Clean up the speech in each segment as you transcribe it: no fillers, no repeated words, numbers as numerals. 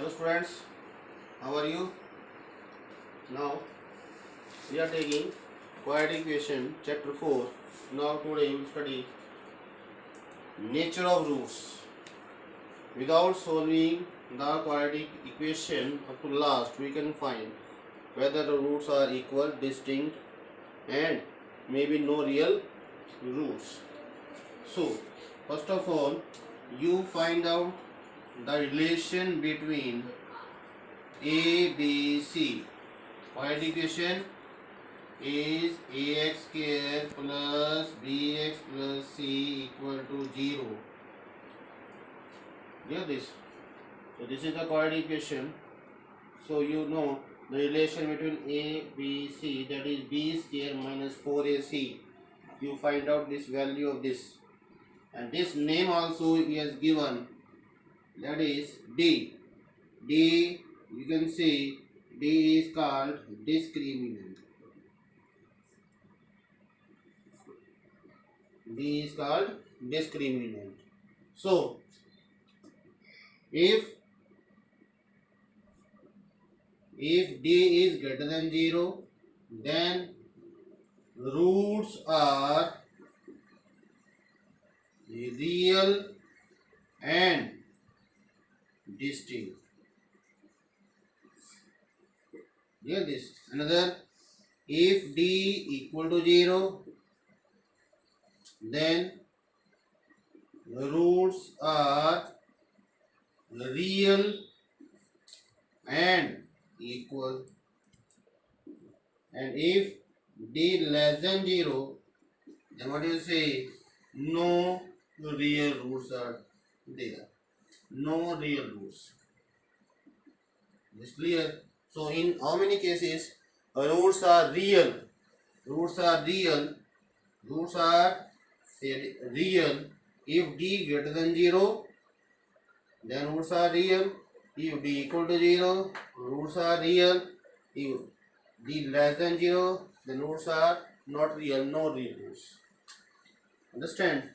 Hello students, how are you? Now we are taking quadratic equation chapter 4. Now today we will study nature of roots. Without solving the quadratic equation up to last, we can find whether the roots are equal, distinct, and maybe no real roots. So first of all, you find out the relation between A, B, C. Quadratic equation is ax square plus bx plus c equal to 0. Hear this. So this is the quadratic equation. So you know the relation between A, B, C, that is b square minus 4ac. You find out this value of this. And this name also he has given, that is D. D, you can see D is called discriminant. D is called discriminant. So, if D is greater than 0, then roots are real and distinct. Hear this. Another, if D equal to 0, then the roots are real and equal. And if D less than 0, then what do you say? No real roots are there. No real roots. Is clear? So in how many cases roots are real? Roots are real. Roots are real if D greater than 0, then roots are real. If D equal to 0, roots are real. If D less than 0, then roots are not real, no real roots. Understand?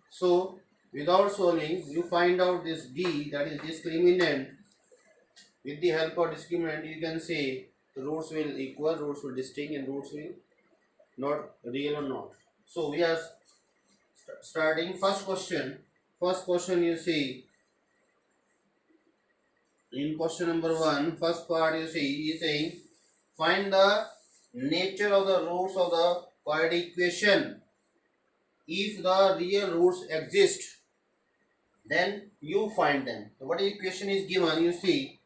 So without solving, you find out this D, that is discriminant. With the help of discriminant, you can say the roots will equal, roots will distinct, and roots will not real or not. So we are starting first question. First question, you see in question number 1, first part, you see is saying find the nature of the roots of the quadratic equation. If the real roots exist, then you find them. So what equation is given? You see,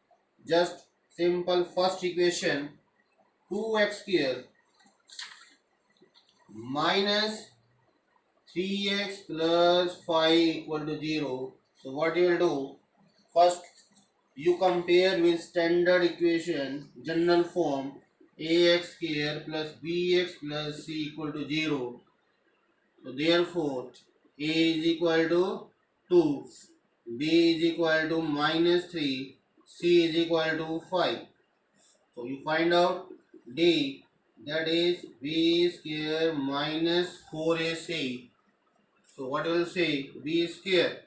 just simple first equation, 2x square minus 3x plus 5 equal to 0. So what you will do? First, you compare with standard equation, general form, ax square plus bx plus c equal to 0. So therefore, a is equal to 2, b is equal to minus 3, c is equal to 5. So you find out d, that is b square minus 4ac. So what you will say? b square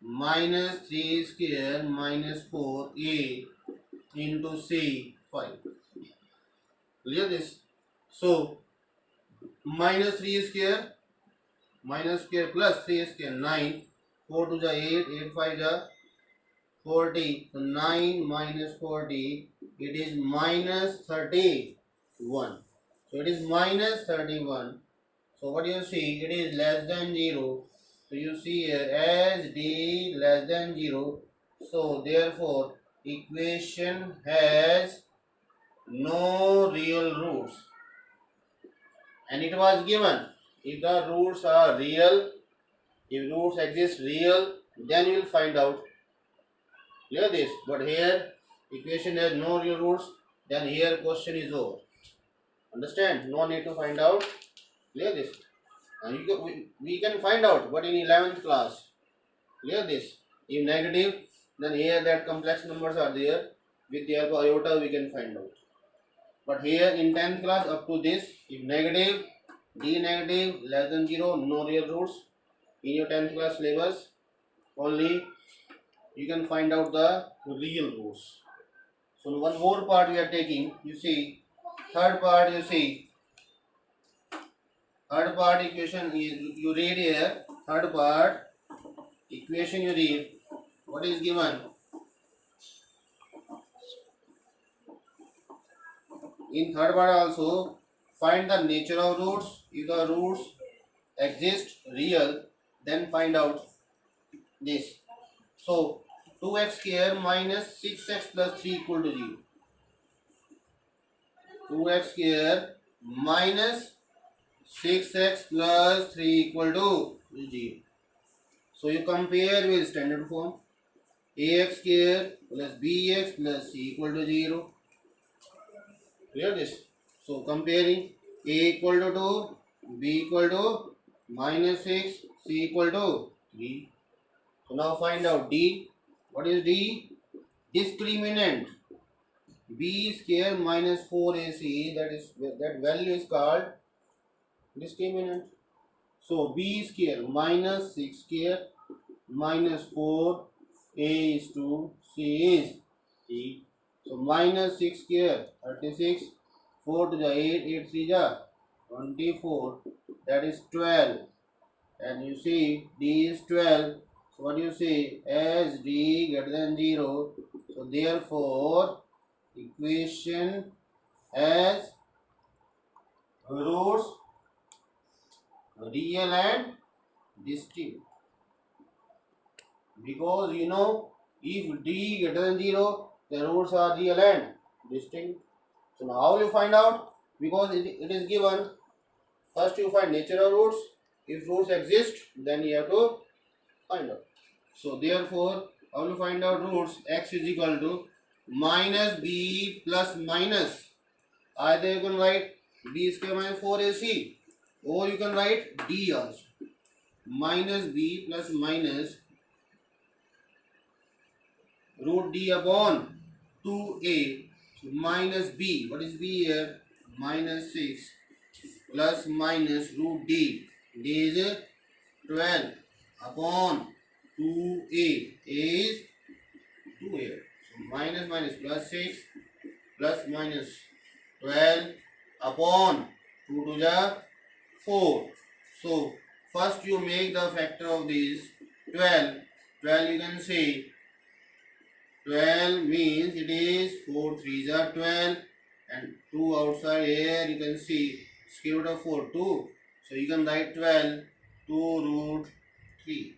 minus 3 square minus 4a into c 5. Clear this? So minus 3 square plus 3 square 9, 4 to the 8, 8 5 the 40. So 9 minus 40, it is minus 31. So it is minus 31. So what you see, it is less than 0. So you see here, as D less than 0, so therefore equation has no real roots. And it was given, if the roots are real, if roots exist real, then you will find out. Clear this? But here equation has no real roots, then here question is over. Understand? No need to find out. Clear this? And we can find out, but in 11th class. Clear this? If negative, then here that complex numbers are there. With the help of iota, we can find out. But here in 10th class, up to this, if negative, D negative, less than 0, no real roots. In your 10th class syllabus, only you can find out the real roots. So one more part we are taking. You see, third part. You see, third part equation. You read here. Third part equation. You read. What is given in third part also? Find the nature of roots. If the roots exist real, then find out this. So 2x square minus 6x plus 3 equal to 0. 2x square minus 6x plus 3 equal to 0. So you compare with standard form. Ax square plus bx plus c equal to 0. Clear this? So comparing a equal to 2, b equal to minus 6, c equal to 3. So now find out d. What is d? Discriminant. B square minus 4ac, that value is called discriminant. So b square minus 6 square minus 4 a is 2 c is 3. So minus 6 square 36, 4 to the 8, 8 3 the 24, that is 12, and you see d is 12. So what do you say? As d greater than 0, so therefore equation has roots real and distinct, because you know if d greater than 0, the roots are real and distinct. So now how will you find out? Because it is given. First you find nature of roots. If roots exist, then you have to find out. So therefore, how will you find out roots? X is equal to minus b plus minus. Either you can write b square minus 4ac, or you can write d also. Minus b plus minus root d upon 2a. So minus b. What is b here? Minus 6 plus minus root d. D is 12 upon 2a. A is 2a. So minus minus plus 6 plus minus 12 upon 2 to the 4. So first you make the factor of this 12. 12 you can say 12 means it is 4 3s are 12, and 2 outside here you can see square root of 4 2. So you can write 12 2 root 3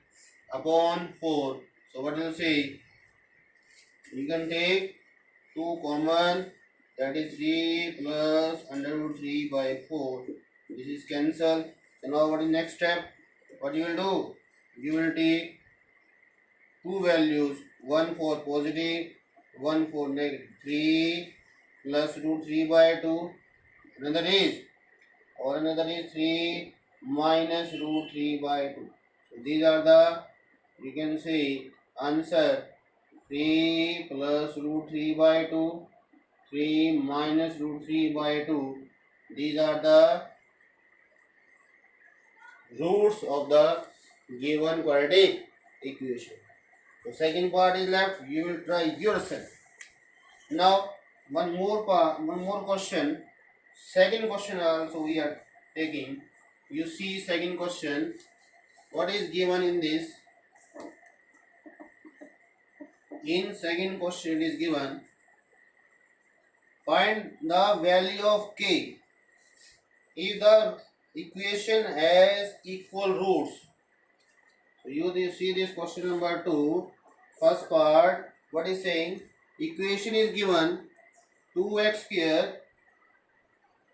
upon 4. So what you say? You can take 2 common, that is 3 plus under root 3 by 4. This is cancelled. So now what is next step? What you will do? You will take two values, one for positive, one for negative. 3 plus root 3 by 2. Another is 3 minus root 3 by 2. So these are the, you can say, answer. 3 plus root 3 by 2, 3 minus root 3 by 2. These are the roots of the given quadratic equation. So second part is left. You will try yourself. Now one more question. Second question also we are taking. You see second question. What is given in this? In second question it is given, find the value of k if the equation has equal roots. So you see this question number 2. First part, what is saying? Equation is given 2x square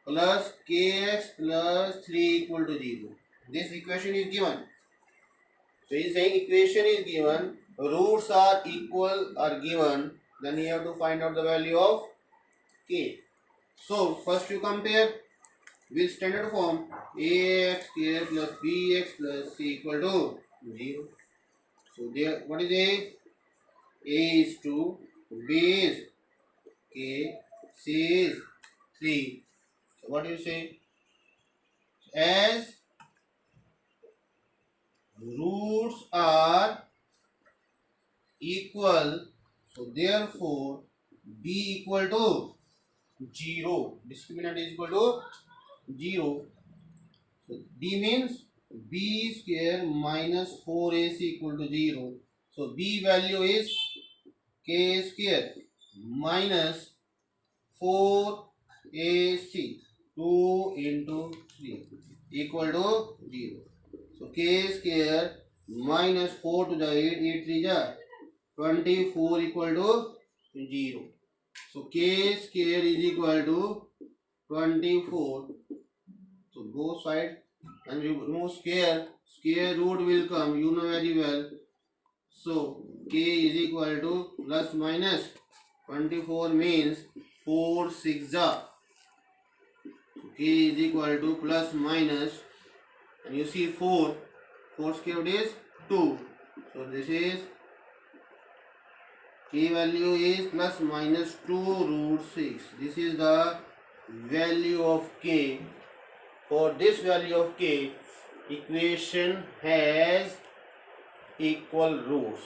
plus kx plus 3 equal to 0. This equation is given. So he is saying equation is given, roots are equal or given, then you have to find out the value of k. So first you compare with standard form, ax square plus bx plus c equal to 0. So there, what is a? A is 2, b is k, c is 3. So what do you say? As roots are equal, so therefore b equal to 0. Discriminant is equal to 0. So d means b square minus 4ac equal to 0. So b value is k square minus 4ac, 2 into 3 equal to 0. So k square minus 4 to the 8, 8 3 ja 24 equal to 0. So k square is equal to 24. So both side and remove square, square root will come, you know very well. So k is equal to plus minus 24 means 4 6 ja. K is equal to plus minus, and you see 4 square root is 2. So this is k value is plus minus 2 root 6. This is the value of k. For this value of k, equation has equal roots.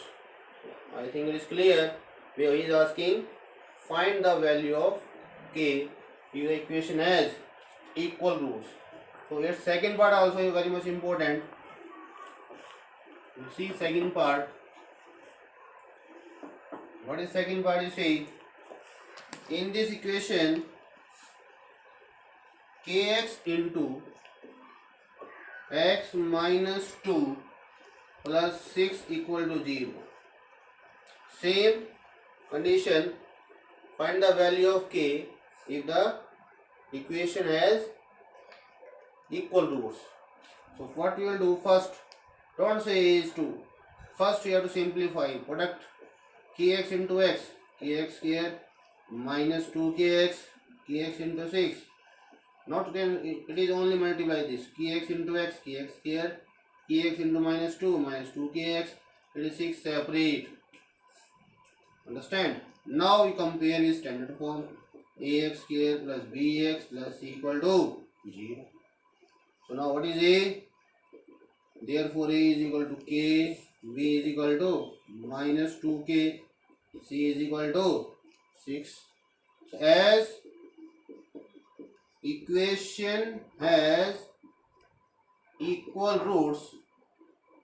I think it is clear. Where he is asking, find the value of k if the equation has equal roots. So its second part also is very much important. You see second part. What is second part? You see, in this equation, kx into x minus 2 plus 6 equal to 0. Same condition, find the value of k if the equation has equal roots. So what you will do first, don't say is 2. First you have to simplify. Product kx into x, kx square minus 2kx, kx into 6. Not then it is only multiply this, kx into x, kx square, kx into minus 2, minus 2kx, it is 6 separate. Understand? Now we compare with standard form, ax square plus bx plus c equal to 0. So now what is a? Therefore a is equal to k, b is equal to minus 2k, c is equal to 6. So as equation has equal roots,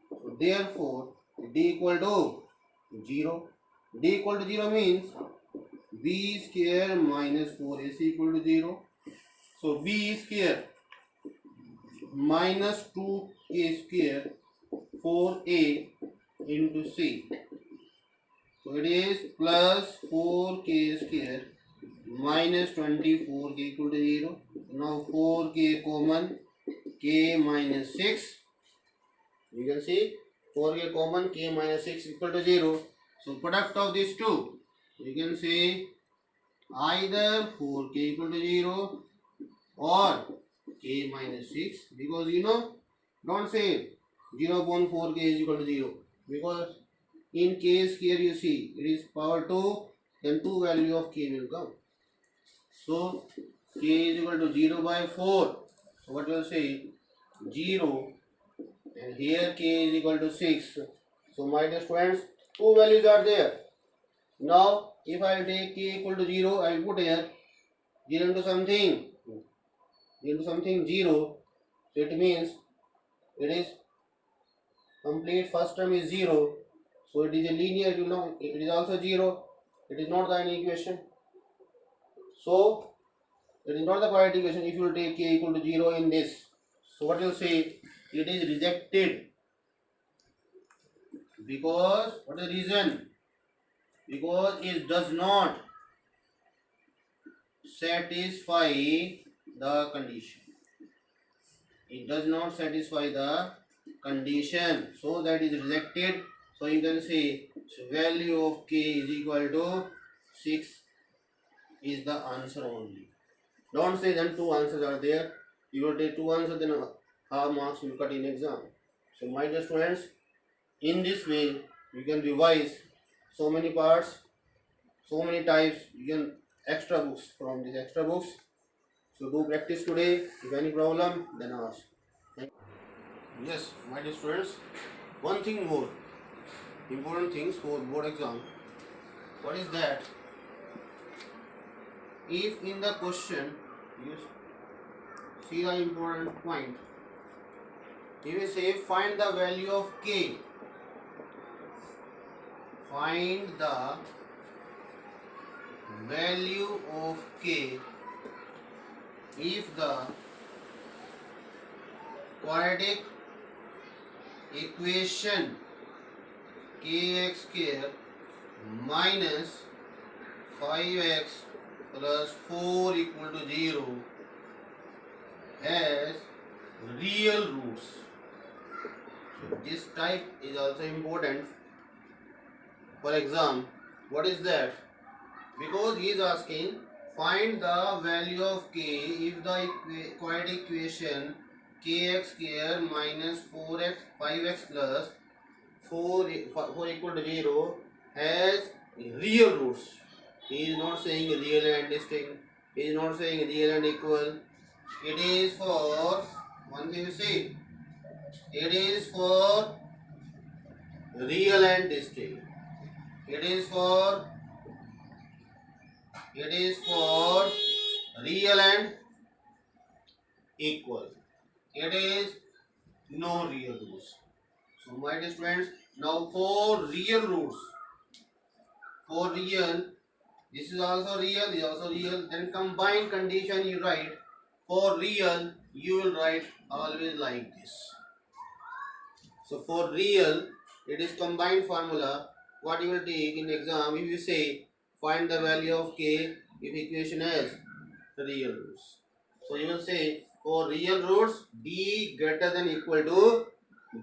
so therefore d equal to 0. D equal to 0 means b square minus 4ac equal to 0. So b square minus 2k square 4a into c. So it is plus 4k square minus 24k equal to 0. Now 4k common, k minus 6. You can see 4k common, k minus 6 equal to 0. So product of these two, you can say either 4k equal to 0 or k minus 6, because you know, don't say 0 upon 4k is equal to 0, because in k square you see it is power 2, then 2 value of k will come. So k is equal to 0 by 4. So what will say 0, and here k is equal to 6. So my dear students, 2 values are there. Now if I take k equal to 0, I will put here 0 into something 0. So it means it is complete first term is 0. So it is a linear, you know, it is also 0. It is not the any equation. So it is not the correct equation if you take k equal to 0 in this. So what you say, it is rejected. Because what is the reason? Because it does not satisfy the condition. It does not satisfy the condition, so that is rejected. So you can say, so value of k is equal to 6 is the answer only. Don't say then 2 answers are there. You will take 2 answers, then half marks will cut in exam. So my dear students, in this way you can revise so many parts, so many types. You can extra books from these extra books. So do practice today. If any problem, then ask. Yes, my dear students, one thing more. important things for board exam. What is that? If in the question you see the important point, he will say find the value of k. Find the value of k if the quadratic equation kx square minus 5x plus 4 equal to 0 has real roots. So this type is also important for exam. What is that? Because he is asking find the value of k if the quadratic equation kx square minus 4x 5x plus 4 equal to 0 has real roots. He is not saying real and distinct. He is not saying real and equal. It is for one thing you see. It is for real and distinct. It is for real and equal. It is no real roots. So my dear students, now for real roots, for real, this is also real, this is also real, then combined condition you write. For real, you will write always like this. So for real, it is combined formula. What you will take in exam, if you say find the value of k if equation has real roots. So you will say for real roots d greater than equal to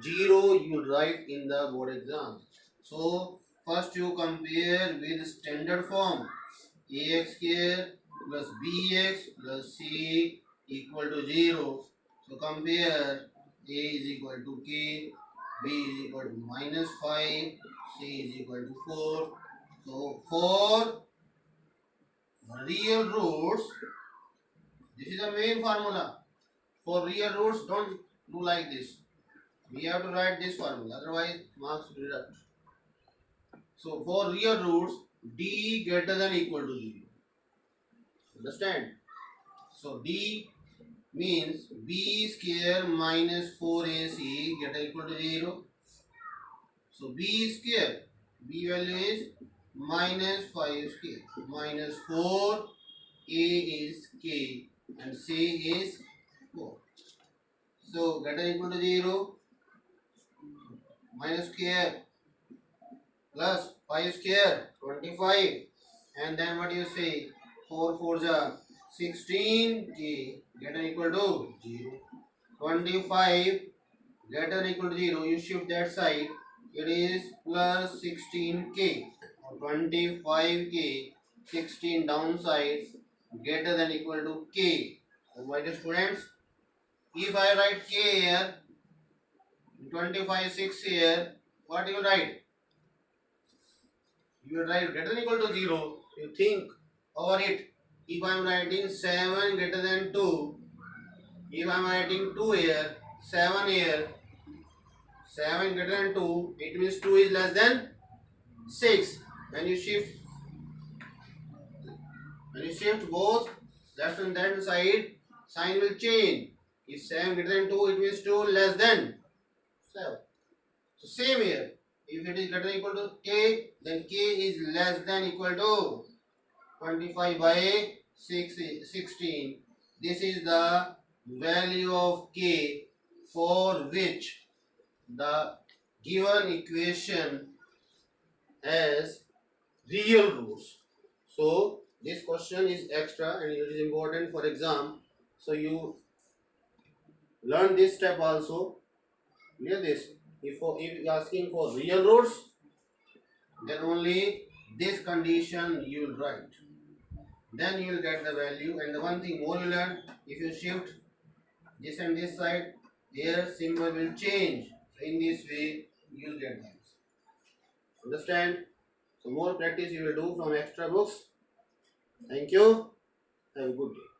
0 you write in the board exam. So first you compare with standard form ax square plus bx plus c equal to 0. So compare a is equal to k, b is equal to minus 5, c is equal to 4. So for real roots, this is the main formula. For real roots, don't do like this. We have to write this formula, otherwise marks will deduct. So for real roots, d greater than equal to 0. Understand? So d means b square minus 4ac greater equal to 0. So b square, b value is minus 5 square, minus 4, a is k and c is 4. So greater equal to 0, minus square plus 5 square 25, and then what you say 4 4 ja 16 k greater equal to 0. 25 greater equal to 0, you shift that side, it is plus 16k, 25k 16 downside greater than equal to k. So my dear students, if I write k here, 25 6 here, what you write? You write greater than equal to 0. You think over it. If I am writing 7 greater than 2, if I am writing 2 here, 7 here, 7 greater than 2, it means 2 is less than 6. When you shift both left and right side, sign will change. If 7 greater than 2, it means 2 less than 7. So same here. If it is greater than equal to k, then k is less than equal to 25 by 16. This is the value of k for which the given equation has real roots. So this question is extra and it is important for exam. So you learn this step also. Clear this. If you are asking for real roots, then only this condition you will write. Then you will get the value. And the one thing more you learn, if you shift this and this side, here symbol will change. So in this way you will get that. Understand? So more practice you will do from extra books. Thank you. Have a good day.